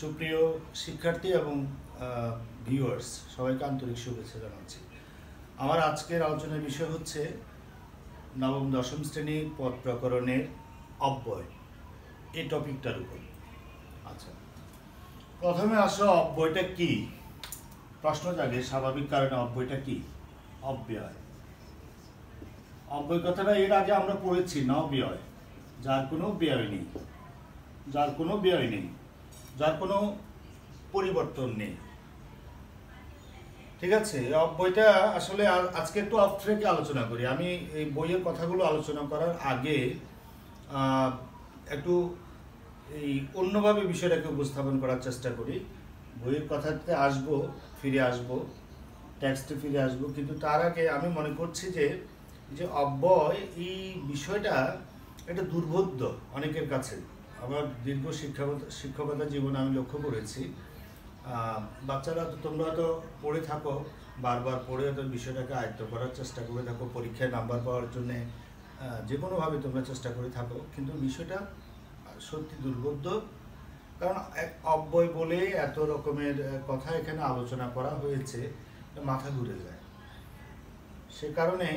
সুপ্রিয় শিক্ষার্থী এবং ভিউয়ার্স, সবাইকে আন্তরিক শুভেচ্ছা জানাচ্ছি। আমার আজকের আলোচনার বিষয় হচ্ছে নবম দশম শ্রেণীর পদ প্রকরণের অব্যয়, এই টপিকটার উপর। আচ্ছা, প্রথমে আসো অব্যয়টা কি। প্রশ্ন জাগে স্বাভাবিক কারণে, অব্যয়টা কি? অব্যয়, অব্যয় কথাটা এর আগে আমরা পড়েছি, নব্যয়, যার কোনো ব্যয় নেই, যার কোনো ব্যয় নেই, যার কোনো পরিবর্তন নেই। ঠিক আছে, বইটা আসলে আজকে একটু অফ ট্র্যাকে আলোচনা করি। আমি এই বইয়ের কথাগুলো আলোচনা করার আগে একটু এই অন্যভাবে বিষয়টাকে উপস্থাপন করার চেষ্টা করি। বইয়ের কথাতে আসবো, ফিরে আসবো, টেক্সটে ফিরে আসবো, কিন্তু তার আগে আমি মনে করছি যে অব্যয় এই বিষয়টা একটা দুর্বোধ্য অনেকের কাছে। আমার দীর্ঘ শিক্ষকতা জীবনে আমি লক্ষ্য করেছি, বাচ্চারা তো, তোমরা হয়তো পড়ে থাকো, বারবার পড়ে হয়তো বিষয়টাকে আয়ত্ত করার চেষ্টা করে থাকো, পরীক্ষায় নাম্বার পাওয়ার জন্যে যে কোনোভাবে তোমরা চেষ্টা করে থাকো, কিন্তু বিষয়টা সত্যি দুর্বোধ্য। কারণ অব্যয় বলে এত রকমের কথা এখানে আলোচনা করা হয়েছে, মাথা ঘুরে যায়। সে কারণে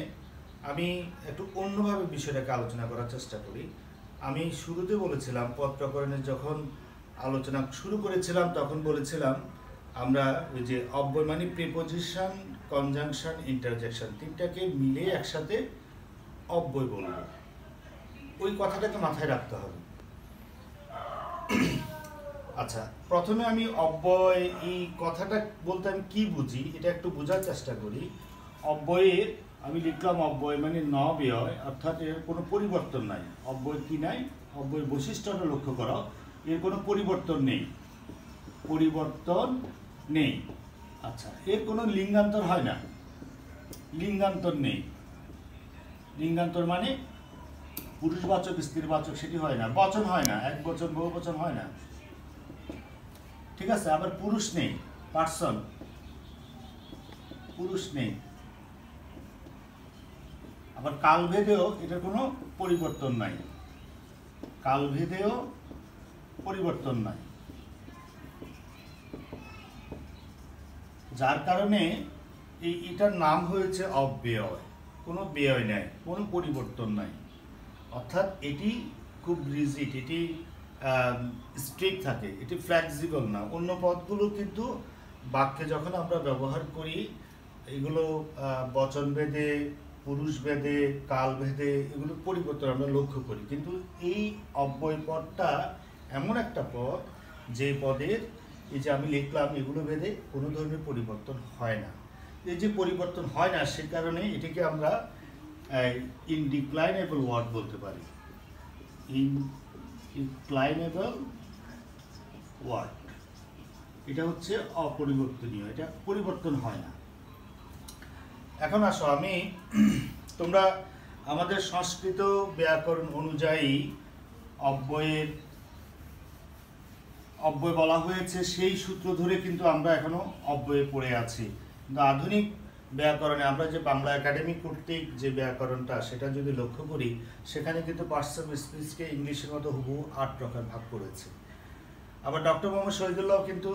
আমি একটু অন্যভাবে বিষয়টাকে আলোচনা করার চেষ্টা করি। আমি শুরুতে বলেছিলাম, পদ প্রকরণের যখন আলোচনা শুরু করেছিলাম তখন বলেছিলাম আমরা ওই যে অব্যয় মানে প্রিপোজিশন, কনজাংশন, ইন্টারজেকশন, তিনটাকে মিলে একসাথে অব্যয় বলব। ওই কথাটাকে মাথায় রাখতে হবে। আচ্ছা, প্রথমে আমি অব্যয় এই কথাটা বলতে আমি কি বুঝি এটা একটু বোঝার চেষ্টা করি। অব্যয়ের আমি লিখলাম অব্যয় মানে নব্যয়, অর্থাৎ এর কোনো পরিবর্তন নাই। অব্যয় কি নাই? অব্যয়ের বৈশিষ্ট্যটা লক্ষ্য করো, এর কোনো পরিবর্তন নেই, পরিবর্তন নেই। আচ্ছা, এর কোনো লিঙ্গান্তর হয় না, লিঙ্গান্তর নেই। লিঙ্গান্তর মানে পুরুষবাচক স্ত্রীবাচক সেটি হয় না, বচন হয় না, এক বচন বহু বচন হয় না। ঠিক আছে, আবার পুরুষ নেই, পার্সন, পুরুষ নেই। আবার কালভেদেও এটার কোনো পরিবর্তন নাই, কালভেদেও পরিবর্তন নাই। যার কারণে এটার নাম হয়েছে অব্যয়। কোনো ব্যয় নাই, কোনো পরিবর্তন নাই, অর্থাৎ এটি খুব রিজিড, এটি স্ট্রিক্ট থাকে, এটি ফ্লেক্সিবল না। অন্য পদগুলো কিন্তু বাক্যে যখন আমরা ব্যবহার করি, এগুলো বচন ভেদে, পুরুষ ভেদে, কাল ভেদে এগুলো পরিবর্তন আমরা লক্ষ্য করি, কিন্তু এই অব্যয় পদটা এমন একটা পদ যে পদের এই যে আমি লিখলাম এগুলো ভেদে কোনো ধরনের পরিবর্তন হয় না। এই যে পরিবর্তন হয় না, সে কারণে এটিকে আমরা ইনডিক্লাইনেবল ওয়ার্ড বলতে পারি, ইনক্লাইনেবল ওয়ার্ড। এটা হচ্ছে অপরিবর্তনীয়, এটা পরিবর্তন হয় না। এখন আসো, আমি তোমরা আমাদের সংস্কৃত ব্যাকরণ অনুযায়ী অব্যয় বলা হয়েছে, সেই সূত্র ধরে কিন্তু আমরা এখনো অব্যয়ে পড়ে আছি। কিন্তু আধুনিক ব্যাকরণে আমরা যে বাংলা একাডেমি কর্তৃক যে ব্যাকরণটা, সেটা যদি লক্ষ্য করি, সেখানে কিন্তু পার্টস অফ স্পিচকে ইংলিশের মতো হুবহু 8 প্রকার ভাগ করেছে। আবার ডক্টর মোহাম্মদ শহীদুল্লাহ কিন্তু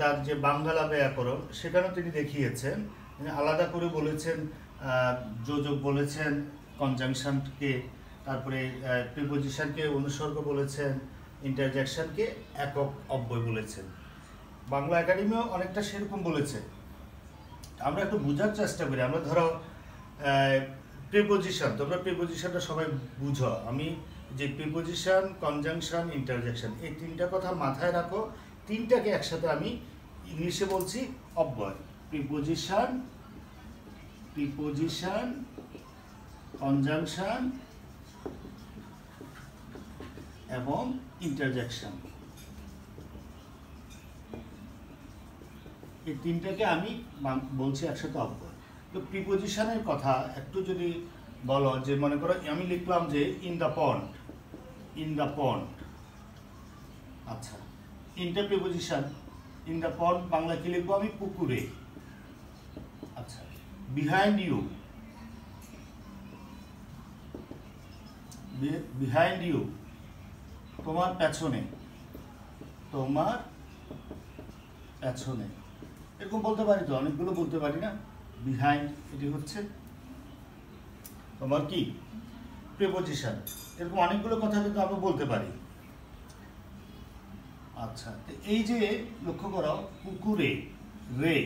তার যে বাংলা ব্যাকরণ, সেখানেও তিনি দেখিয়েছেন, আলাদা করে বলেছেন, যোজক বলেছেন, কনজাংশনকে, তারপরে প্রিপোজিশনকে অনুসর্গ বলেছেন, ইন্টারজেকশনকে একক অব্যয় বলেছেন। বাংলা একাডেমিও অনেকটা সেরকম বলেছে। আমরা একটু বোঝার চেষ্টা করি। আমরা ধরো প্রিপোজিশন, তোমরা প্রিপোজিশনটা সবাই বুঝো। আমি যে প্রিপোজিশন, কনজাংশন, ইন্টারজেকশন, এই তিনটা কথা মাথায় রাখো। তিনটাকে একসাথে আমি ইংলিশে বলছি অব্যয়। প্রিপোজিশন, কনজাংশন এবং ইন্টারজেকশন, এই তিনটাকে আমি বলছি একসাথে অব্যয়। তো প্রিপোজিশনের কথা একটু যদি বলো, যে মনে করো আমি লিখলাম যে in the pond, in the pond. আচ্ছা, ইনটা preposition, in the pond Bangla কি লিখবো আমি? পুকুরে। আচ্ছা, বিহাইন্ড ইউ, বিহাইন্ড ইউ তোমার পেছনে। তোমার পেছনে, এরকম বলতে পারি তো, অনেকগুলো বলতে পারি না। বিহাইন্ড এটি হচ্ছে তোমার কি প্রিপোজিশন। এরকম অনেকগুলো কথা কিন্তু আমরা বলতে পারি। আচ্ছা, তো এই যে লক্ষ্য করো কুকুরে রে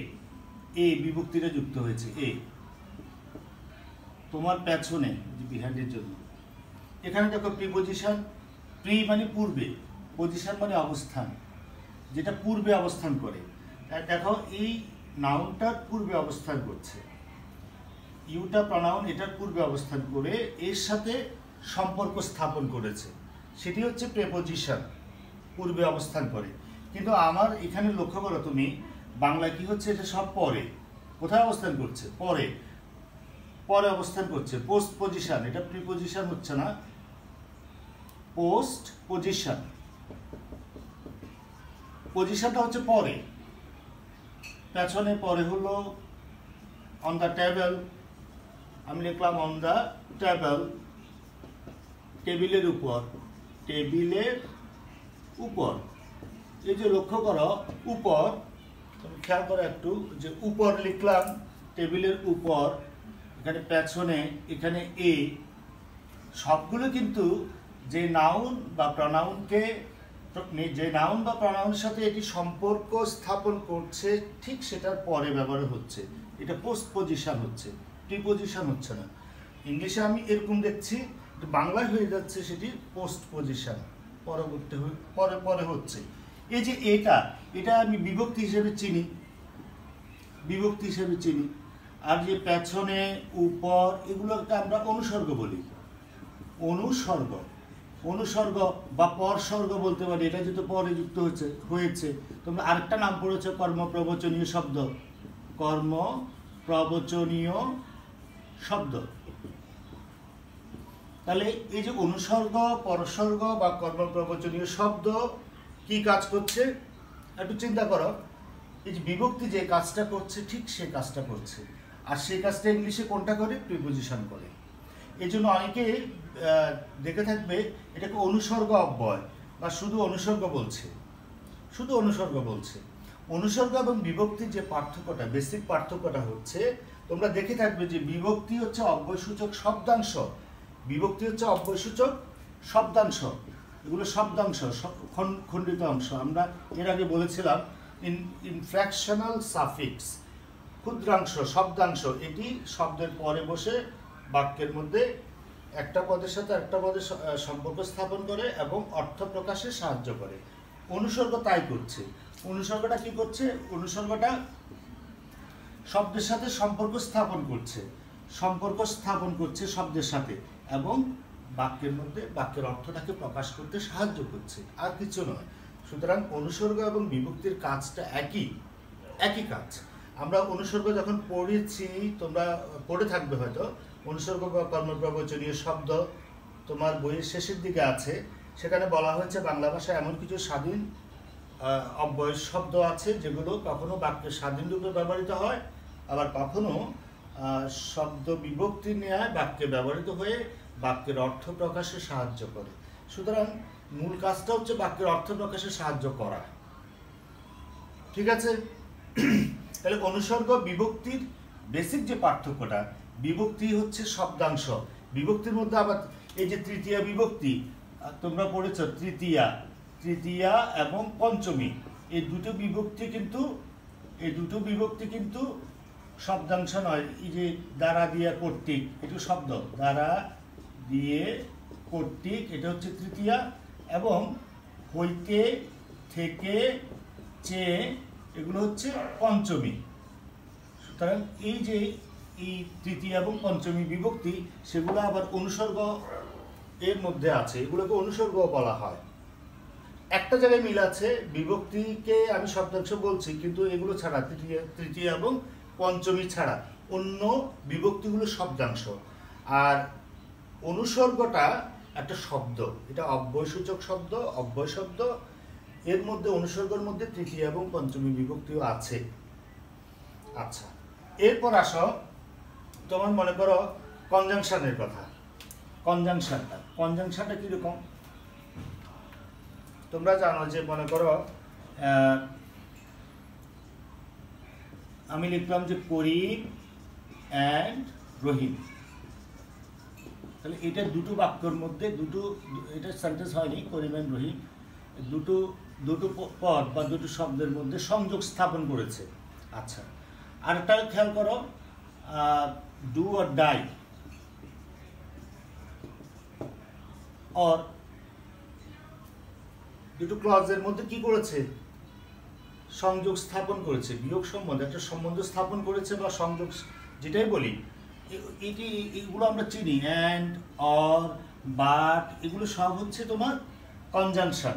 এ বিভক্তিটা যুক্ত হয়েছে, এ তোমার পেছনে বিহাইন্ডের জন্য। এখানে দেখো প্রিপোজিশন, প্রি মানে পূর্বে, পজিশন মানে অবস্থান, যেটা পূর্বে অবস্থান করে। দেখো এই নাউনটার পূর্বে অবস্থান করছে, ইউটা প্রনাউন এটার পূর্বে অবস্থান করে এর সাথে সম্পর্ক স্থাপন করেছে, সেটি হচ্ছে প্রেপোজিশন, পূর্বে অবস্থান করে। কিন্তু আমার এখানে লক্ষ্য করো তুমি, বাংলা কি হচ্ছে, এটা সব পরে। কোথায় অবস্থান করছে? পরে, পরে অবস্থান করছে। পোস্ট পজিশন, এটা প্রিপোজিশন হচ্ছে না, পোস্ট পজিশন। পজিশনটা হচ্ছে পরে, পেছনে, পরে হলো অন দ্য টেবিল, আমি লিখলাম অন দ্য টেবিল, টেবিলের উপর, টেবিলের উপর। এই যে লক্ষ্য করো উপর, তুমি খেয়াল করো একটু, যে উপর লিখলাম টেবিলের উপর, এখানে পেছনে, এখানে এ, সবগুলো কিন্তু যে নাউন বা প্রনাউনকে, যে নাউন বা প্রনাউনের সাথে এটি সম্পর্ক স্থাপন করছে, ঠিক সেটার পরে ব্যবহার হচ্ছে। এটা পোস্ট পজিশন হচ্ছে, প্রিপোজিশন হচ্ছে না। ইংলিশে আমি এরকম দেখছি, বাংলায় হয়ে যাচ্ছে সেটি পোস্ট পজিশন, পরবর্তী পরে পরে হচ্ছে। এই যে এটা, এটা আমি বিভক্তি হিসেবে চিনি, বিভক্তি হিসেবে চিনি। আর যে পেছনে, উপর, এগুলোকে আমরা অনুসর্গ বলি, অনুসর্গ, অনুসর্গ বা পরসর্গ বলতে পারি। এটা যেহেতু পরে যুক্ত হয়েছে। তোমরা আরেকটা নাম পড়েছো কর্মপ্রবচনীয় শব্দ, কর্মপ্রবচনীয় শব্দ। তাহলে এই যে অনুসর্গ, পরসর্গ বা কর্মপ্রবচনীয় শব্দ কি কাজ করছে একটু চিন্তা করো। এই যে বিভক্তি যে কাজটা করছে, ঠিক সে কাজটা করছে। আর সেই কাজটা ইংলিশে কোনটা করে? প্রিপোজিশন করে। এই জন্য অনেকে দেখে থাকবে এটাকে অনুসর্গ অব্যয় বা শুধু অনুসর্গ বলছে, শুধু অনুসর্গ বলছে। অনুসর্গ এবং বিভক্তির যে পার্থক্যটা, বেসিক পার্থক্যটা হচ্ছে, তোমরা দেখে থাকবে যে বিভক্তি হচ্ছে অব্যয়সূচক শব্দাংশ, বিভক্তি হচ্ছে অব্যয়সূচক শব্দাংশ, এগুলো শব্দাংশ, খণ্ডিত অংশ। আমরা এর আগে বলেছিলাম ইনফ্র্যাকশনাল সাফিক্স, ক্ষুদ্রাংশ, শব্দাংশ। এটি শব্দের পরে বসে বাক্যের মধ্যে একটা পদের সাথে একটা পদের সম্পর্ক স্থাপন করে এবং অর্থ প্রকাশে সাহায্য করে। অনুসর্গ তাই করছে। অনুসর্গটা কি করছে? অনুসর্গটা শব্দের সাথে সম্পর্ক স্থাপন করছে, সম্পর্ক স্থাপন করছে শব্দের সাথে, এবং বাক্যের মধ্যে বাক্যের অর্থটাকে প্রকাশ করতে সাহায্য করছে, আর কিছু নয়। সুতরাং অনুসর্গ এবং বিভক্তির কাজটা একই, একই কাজ। আমরা অনুসর্গ যখন পড়েছি, তোমরা পড়ে থাকবে হয়তো, অনুসর্গ বা কর্মপ্রবচনীয় শব্দ তোমার বইয়ের শেষের দিকে আছে। সেখানে বলা হয়েছে বাংলা ভাষায় এমন কিছু স্বাধীন অব্যয় শব্দ আছে যেগুলো কখনো বাক্যের স্বাধীন রূপে ব্যবহৃত হয়, আবার কখনো শব্দ বিভক্তি নেয় বাক্যে ব্যবহৃত হয়ে বাক্যের অর্থ প্রকাশে সাহায্য করে। সুতরাং মূল কাজটা হচ্ছে বাক্যের অর্থ প্রকাশে সাহায্য করা। ঠিক আছে? তাহলে অনুসর্গ বিভক্তির বেসিক যে পার্থক্যটা, বিভক্তি হচ্ছে শব্দাংশ। বিভক্তির মধ্যে আবার এই যে তৃতীয়া বিভক্তি তোমরা পড়েছো, তৃতীয়া, তৃতীয়া এবং পঞ্চমী, এই দুটো বিভক্তি কিন্তু শব্দাংশ নয়। এই যে দ্বারা দিয়ে কর্তৃক, এটা শব্দ, দ্বারা দিয়ে কর্তৃক, এটা হচ্ছে তৃতীয়া, এবং হইতে, থেকে, চেয়ে, এগুলো হচ্ছে পঞ্চমী। সুতরাং এই যে এই তৃতীয় এবং পঞ্চমী বিভক্তি, সেগুলো আবার অনুসর্গ এর মধ্যে আছে, এগুলোকে অনুসর্গ বলা হয়। একটা জায়গায় মিল আছে, বিভক্তিকে আমি শব্দাংশ বলছি, কিন্তু এগুলো ছাড়া, তৃতীয় এবং পঞ্চমী ছাড়া অন্য বিভক্তিগুলো শব্দাংশ। আর অনুসর্গটা একটা শব্দ, এটা অব্যয়সূচক শব্দ, অব্যয় শব্দ। এর মধ্যে অনুসর্গের মধ্যে তৃতীয় এবং পঞ্চমী বিভক্তিও আছে। আচ্ছা, এরপর আসো, তোমার মনে করো কনজাংশনের কথা। কনজাংশনটা কিরকম? তোমরা জানো যে মনে করো আমি লিখলাম যে করিম অ্যান্ড রহিম, তাহলে এটা দুটো বাক্যের মধ্যে এটা সেন্টেন্স হয়নি, করিম অ্যান্ড রহিম দুটো পদ বা দুটো শব্দের মধ্যে সংযোগ স্থাপন করেছে। আচ্ছা, আরেকটা খেয়াল করো, ডু অর ডাই অর দুটো ক্লজের মধ্যে কি করেছে? সংযোগ স্থাপন করেছে, বিয়োগ সম্বন্ধ, একটা সম্বন্ধ স্থাপন করেছে বা সংযোগ, যেটাই বলি এগুলো আমরা চিনি, অ্যান্ড, অর, বাট, এগুলো সব হচ্ছে তোমার কনজাংশন।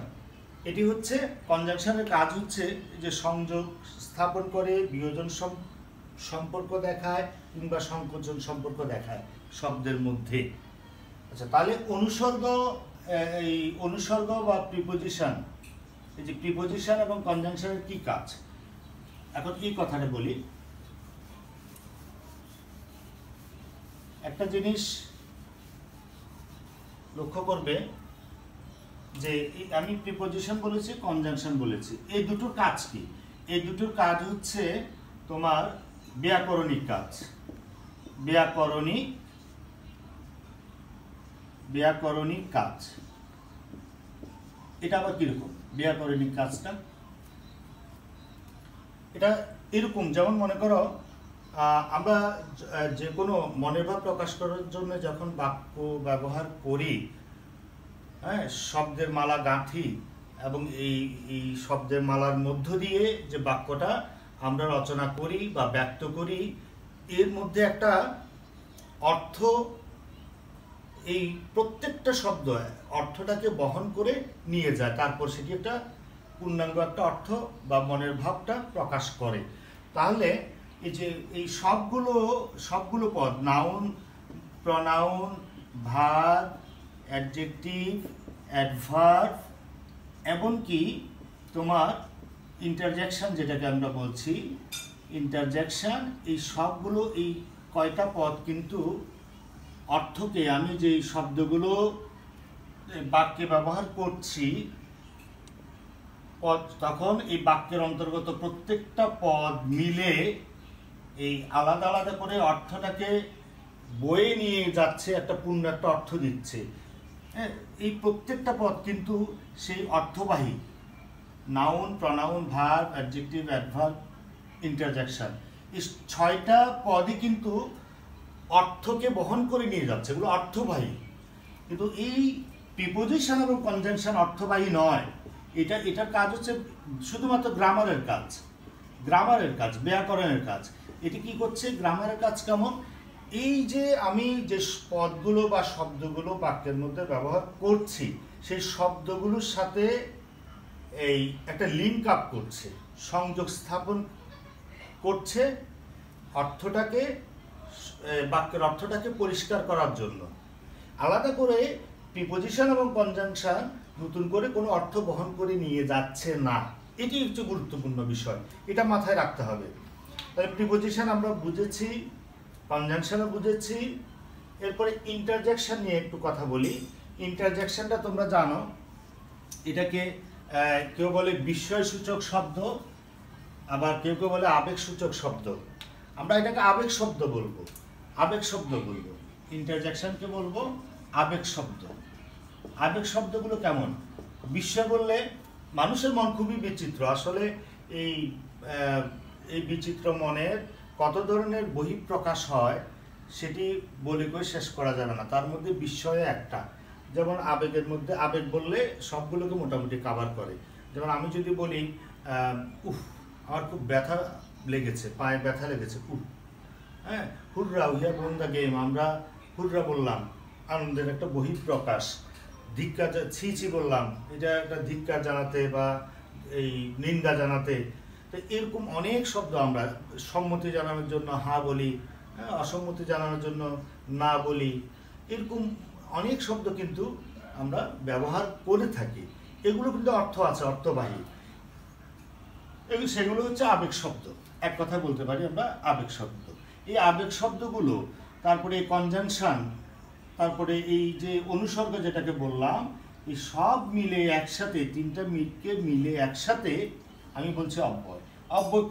এটি হচ্ছে কনজাংশনের কাজ হচ্ছে যে সংযোগ স্থাপন করে, বিয়োজন সম্পর্ক দেখায় কিংবা সংকোচন সম্পর্ক দেখায় শব্দের মধ্যে। আচ্ছা, তাহলে অনুসর্গ বা প্রিপোজিশন, এই যে প্রিপোজিশন এবং কনজাংশনের কি কাজ, এখন এই কথাটা বলি। একটা জিনিস লক্ষ্য করবে যে আমি প্রিপোজিশন বলেছি, কনজাংশন বলেছি, এই দুটোর কাজ কি? এই দুটোর কাজ হচ্ছে তোমার ব্যাকরণিক কাজ। ব্যাকরণিক কাজ, এটা আবার কিরকম ব্যাকরণিক কাজটা? এটা এরকম, যেমন মনে করো আমরা যে কোনো মনের ভাব প্রকাশ করার জন্য যখন বাক্য ব্যবহার করি, হ্যাঁ, শব্দের মালা গাঁথি এবং এই শব্দের মালার মধ্য দিয়ে যে বাক্যটা আমরা রচনা করি বা ব্যক্ত করি, এর মধ্যে একটা অর্থ, এই প্রত্যেকটা শব্দ অর্থটাকে বহন করে নিয়ে যায়, তারপর সেটি একটা পূর্ণাঙ্গ একটা অর্থ বা মনের ভাবটা প্রকাশ করে। তাহলে এই যে এই সবগুলো পদ, noun, pronoun, verb, adjective, adverb, এমনকি তোমার ইন্টারজেকশন, যেটাকে আমরা বলছি ইন্টারজেকশন, এই সবগুলো, এই কয়টা পদ কিন্তু অর্থকে, আমি যে শব্দগুলো বাক্যে ব্যবহার করছি পদ, তখন এই বাক্যের অন্তর্গত প্রত্যেকটা পদ মিলে এই আলাদা আলাদা করে অর্থটাকে বয়ে নিয়ে যাচ্ছে, একটা পূর্ণ একটা অর্থ দিচ্ছে। হ্যাঁ, এই প্রত্যেকটা পদ কিন্তু সেই অর্থবাহী, noun, pronoun, verb, adjective, adverb, interjection, এই 6টা পদই কিন্তু অর্থকে বহন করে নিয়ে যাচ্ছে, এগুলো অর্থবাহী। কিন্তু এই প্রিপোজিশন এবং কনজাংশন অর্থবাহী নয়। এটার কাজ হচ্ছে শুধুমাত্র গ্রামারের কাজ, ব্যাকরণের কাজ। এটি কি করছে? গ্রামারের কাজ কেমন? এই যে আমি যে পদগুলো বা শব্দগুলো বাক্যের মধ্যে ব্যবহার করছি, সেই শব্দগুলোর সাথে এই একটা লিঙ্ক আপ করছে, সংযোগ স্থাপন করছে অর্থটাকে, বাক্যের অর্থটাকে পরিষ্কার করার জন্য। আলাদা করে প্রিপোজিশন এবং কনজাংশন নতুন করে কোনো অর্থ বহন করে নিয়ে যাচ্ছে না। এটি একটু গুরুত্বপূর্ণ বিষয়, এটা মাথায় রাখতে হবে। তাহলে প্রিপোজিশন আমরা বুঝেছি, কনজাংশনও বুঝেছি। এরপরে ইন্টারজেকশন নিয়ে একটু কথা বলি। ইন্টারজেকশনটা তোমরা জানো, এটাকে কেউ বলে বিস্ময়সূচক শব্দ, আবার কেউ বলে আবেগসূচক শব্দ। আমরা এটাকে আবেগ শব্দ বলবো, ইন্টারজেকশনকে বলবো আবেগ শব্দ। আবেগ শব্দগুলো কেমন? বিস্ময় বললে মানুষের মন খুবই বিচিত্র। আসলে এই বিচিত্র মনের কত ধরনের বহিঃপ্রকাশ হয় সেটি বলে করে শেষ করা যাবে না। তার মধ্যে বিস্ময় একটা। যেমন আবেগের মধ্যে, আবেগ বললে সবগুলোকে মোটামুটি কাভার করে। যেমন আমি যদি বলি উফ, আমার খুব ব্যথা লেগেছে, পায়ে ব্যথা লেগেছে, উফ, হ্যাঁ, হুররা, we have won the game, আমরা হুররা বললাম, আনন্দের একটা বহিঃপ্রকাশ। ধিক্কার, ছি বললাম, এটা একটা ধিক্কার জানাতে বা এই নিন্দা জানাতে। তো এরকম অনেক শব্দ আমরা সম্মতি জানানোর জন্য হা বলি, অসম্মতি জানানোর জন্য না বলি, এরকম অনেক শব্দ কিন্তু আমরা ব্যবহার করে থাকি। এগুলো কিন্তু অর্থ আছে, অর্থবাহী। সেগুলো হচ্ছে আবেগ শব্দ। এক কথা বলতে পারি আমরা আবেগ শব্দ। এই আবেগ শব্দগুলো, তারপরে কনজাংশন, তারপরে এই যে অনুসর্গ যেটাকে বললাম, এই সব মিলে একসাথে, তিনটা মিটকে মিলে একসাথে আমি বলছি অব্যয়। অব্যয়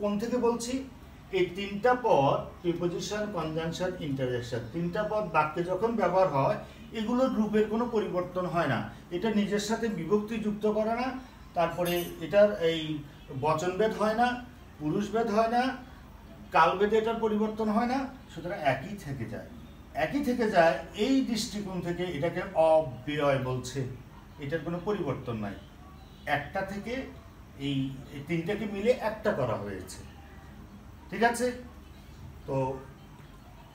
কোন থেকে বলছি? এই তিনটা পদ, প্রিপোজিশন, কনজাংশন, ইন্টারজেকশন, তিনটা পদ বাক্যে যখন ব্যবহার হয় এগুলোর রূপের কোনো পরিবর্তন হয় না। এটা নিজের সাথে বিভক্তি যুক্ত করে না, তারপরে এটার এই বচনভেদ হয় না, পুরুষভেদ হয় না, কালভেদে এটার পরিবর্তন হয় না, সুতরাং একই থেকে যায়। একই থেকে যায়, এই দৃষ্টিকোণ থেকে এটাকে অব্যয় বলছে। এটার কোনো পরিবর্তন নাই, একটা থেকে এই তিনটাকে মিলে একটা করা হয়েছে। ঠিক আছে? তো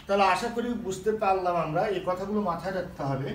তাহলে আশা করি বুঝতে পারলাম আমরা, এই কথাগুলো মাথায় রাখতে হবে।